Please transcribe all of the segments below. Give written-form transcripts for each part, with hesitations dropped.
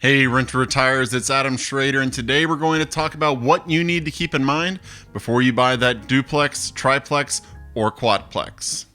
Hey Rent to Retires, it's Adam Schroeder, and today we're going to talk about what you need to keep in mind before you buy that duplex, triplex, or quadplex.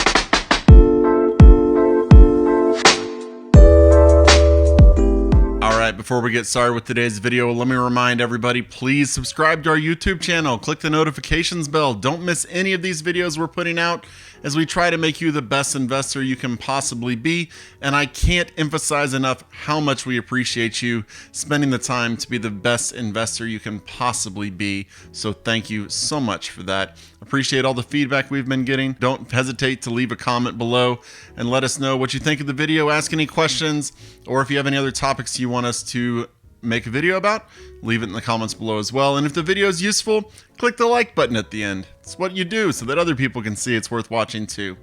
Alright, before we get started with today's video, let me remind everybody, please subscribe to our YouTube channel, click the notifications bell, don't miss any of these videos we're putting out as we try to make you the best investor you can possibly be. And I can't emphasize enough how much we appreciate you spending the time to be the best investor you can possibly be. So thank you so much for that. Appreciate all the feedback we've been getting. Don't hesitate to leave a comment below and let us know what you think of the video. Ask any questions, or if you have any other topics you want us to make a video about, leave it in the comments below as well. And if the video is useful, click the like button at the end. It's what you do so that other people can see it's worth watching too.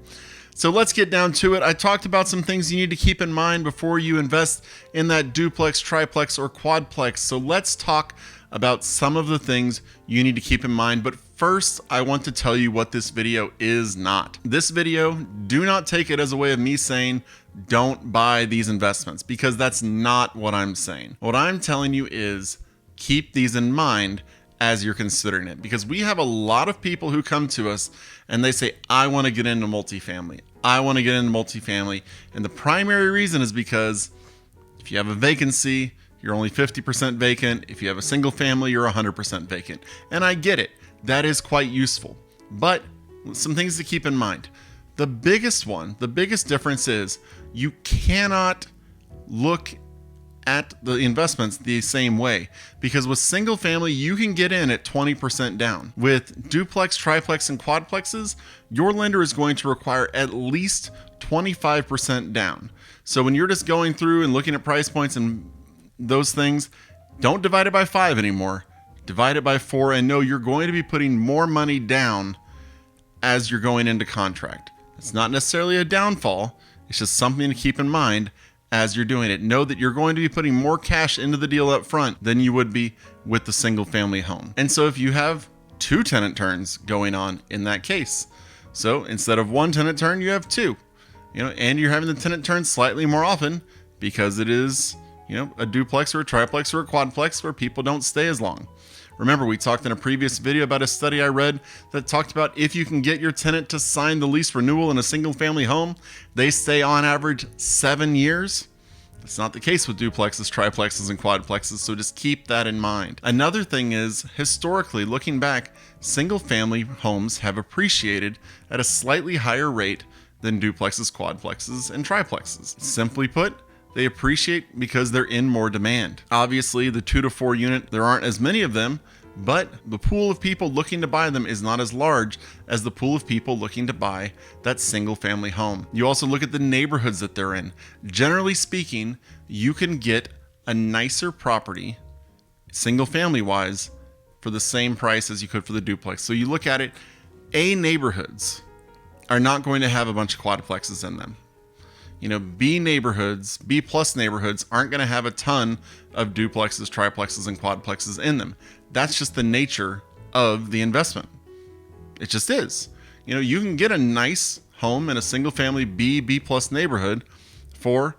So let's get down to it. I talked about some things you need to keep in mind before you invest in that duplex, triplex, or quadplex. So let's talk about some of the things you need to keep in mind. But first, I want to tell you what this video is not. This video, do not take it as a way of me saying, don't buy these investments, because that's not what I'm saying. What I'm telling you is keep these in mind as you're considering it, because we have a lot of people who come to us and they say, I want to get into multifamily. I want to get into multifamily. And the primary reason is because if you have a vacancy, you're only 50% vacant. If you have a single family, you're 100% vacant. And I get it. That is quite useful. But some things to keep in mind. The biggest difference is you cannot look at the investments the same way, because with single family, you can get in at 20% down. With duplex, triplex, and quadplexes, your lender is going to require at least 25% down. So when you're just going through and looking at price points and those things, don't divide it by 5 anymore. Divide it by 4 and know you're going to be putting more money down as you're going into contract. It's not necessarily a downfall. It's just something to keep in mind as you're doing it. Know that you're going to be putting more cash into the deal up front than you would be with the single family home. And so if you have 2 tenant turns going on in that case, so instead of 1 tenant turn, you have 2, and you're having the tenant turn slightly more often because it is, a duplex or a triplex or a quadplex where people don't stay as long. Remember, we talked in a previous video about a study I read that talked about if you can get your tenant to sign the lease renewal in a single family home, they stay on average 7 years. That's not the case with duplexes, triplexes, and quadplexes, so just keep that in mind. Another thing is, historically, looking back, single family homes have appreciated at a slightly higher rate than duplexes, quadplexes, and triplexes. Simply put, they appreciate because they're in more demand. Obviously, the 2 to 4 unit, there aren't as many of them, but the pool of people looking to buy them is not as large as the pool of people looking to buy that single family home. You also look at the neighborhoods that they're in. Generally speaking, you can get a nicer property, single family wise, for the same price as you could for the duplex. So you look at it, A neighborhoods are not going to have a bunch of quadplexes in them. B neighborhoods, B plus neighborhoods aren't going to have a ton of duplexes, triplexes, and quadplexes in them. That's just the nature of the investment. It just is. You can get a nice home in a single family B plus neighborhood for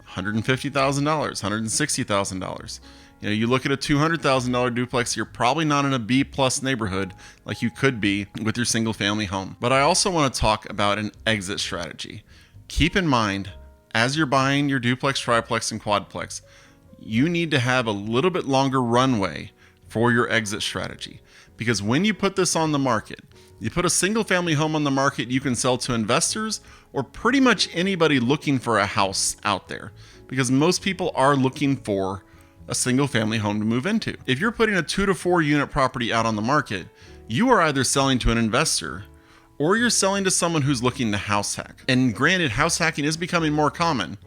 $150,000, $160,000. You look at a $200,000 duplex, you're probably not in a B plus neighborhood like you could be with your single family home. But I also want to talk about an exit strategy. Keep in mind, as you're buying your duplex, triplex, and quadplex, you need to have a little bit longer runway for your exit strategy. Because when you put this on the market, you put a single family home on the market, you can sell to investors or pretty much anybody looking for a house out there. Because most people are looking for a single family home to move into. If you're putting a 2 to 4 unit property out on the market, you are either selling to an investor or you're selling to someone who's looking to house hack. And granted, house hacking is becoming more common,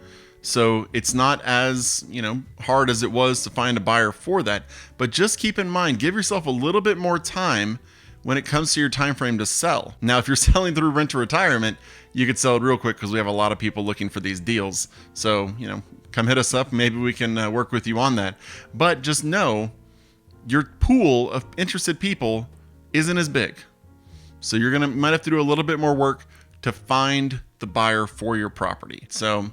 so it's not as, hard as it was to find a buyer for that. But just keep in mind, give yourself a little bit more time when it comes to your time frame to sell. Now, if you're selling through rent to retirement, you could sell it real quick because we have a lot of people looking for these deals. So, come hit us up. Maybe we can work with you on that. But just know your pool of interested people isn't as big. So you're might have to do a little bit more work to find the buyer for your property. So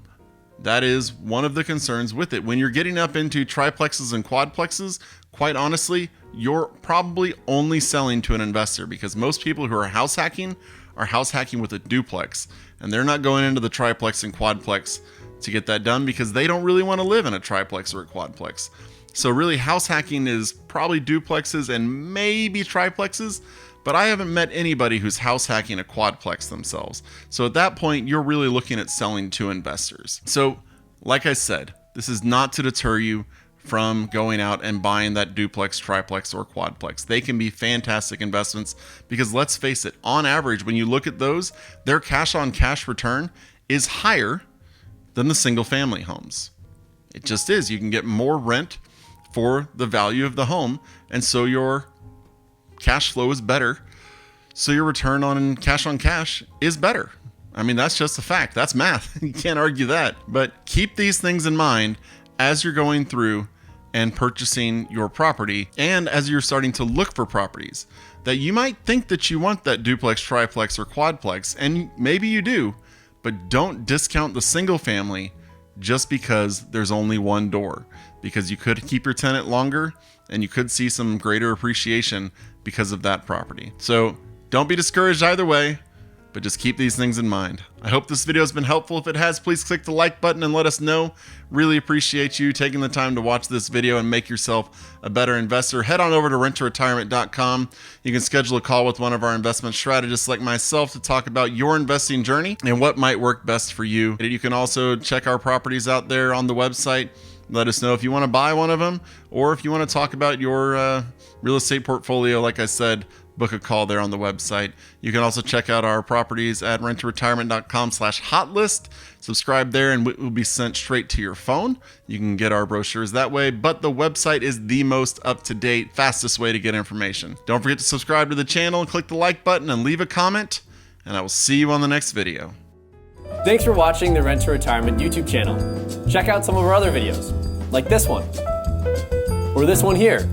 That is one of the concerns with it. When you're getting up into triplexes and quadplexes, quite honestly, you're probably only selling to an investor, because most people who are house hacking with a duplex, and they're not going into the triplex and quadplex to get that done because they don't really want to live in a triplex or a quadplex. So really, house hacking is probably duplexes and maybe triplexes, but I haven't met anybody who's house hacking a quadplex themselves. So at that point, you're really looking at selling to investors. So like I said, this is not to deter you from going out and buying that duplex, triplex, or quadplex. They can be fantastic investments because let's face it, on average, when you look at those, their cash on cash return is higher than the single family homes. It just is. You can get more rent for the value of the home, and so your cash flow is better. So your return on cash is better. I mean, that's just a fact. That's math. You can't argue that. But keep these things in mind as you're going through and purchasing your property, and as you're starting to look for properties, that you might think that you want that duplex, triplex, or quadplex, and maybe you do, but don't discount the single family just because there's only one door, because you could keep your tenant longer and you could see some greater appreciation because of that property. So don't be discouraged either way, but just keep these things in mind. I hope this video has been helpful. If it has, please click the like button and let us know. Really appreciate you taking the time to watch this video and make yourself a better investor. Head on over to renttoretirement.com. You can schedule a call with one of our investment strategists like myself to talk about your investing journey and what might work best for you. You can also check our properties out there on the website. Let us know if you want to buy one of them, or if you want to talk about your real estate portfolio. Like I said, book a call there on the website. You can also check out our properties at renttoretirement.com/hotlist. Subscribe there and it will be sent straight to your phone. You can get our brochures that way, but the website is the most up-to-date, fastest way to get information. Don't forget to subscribe to the channel, click the like button, and leave a comment, and I will see you on the next video. Thanks for watching the Rent to Retirement YouTube channel. Check out some of our other videos, like this one, or this one here.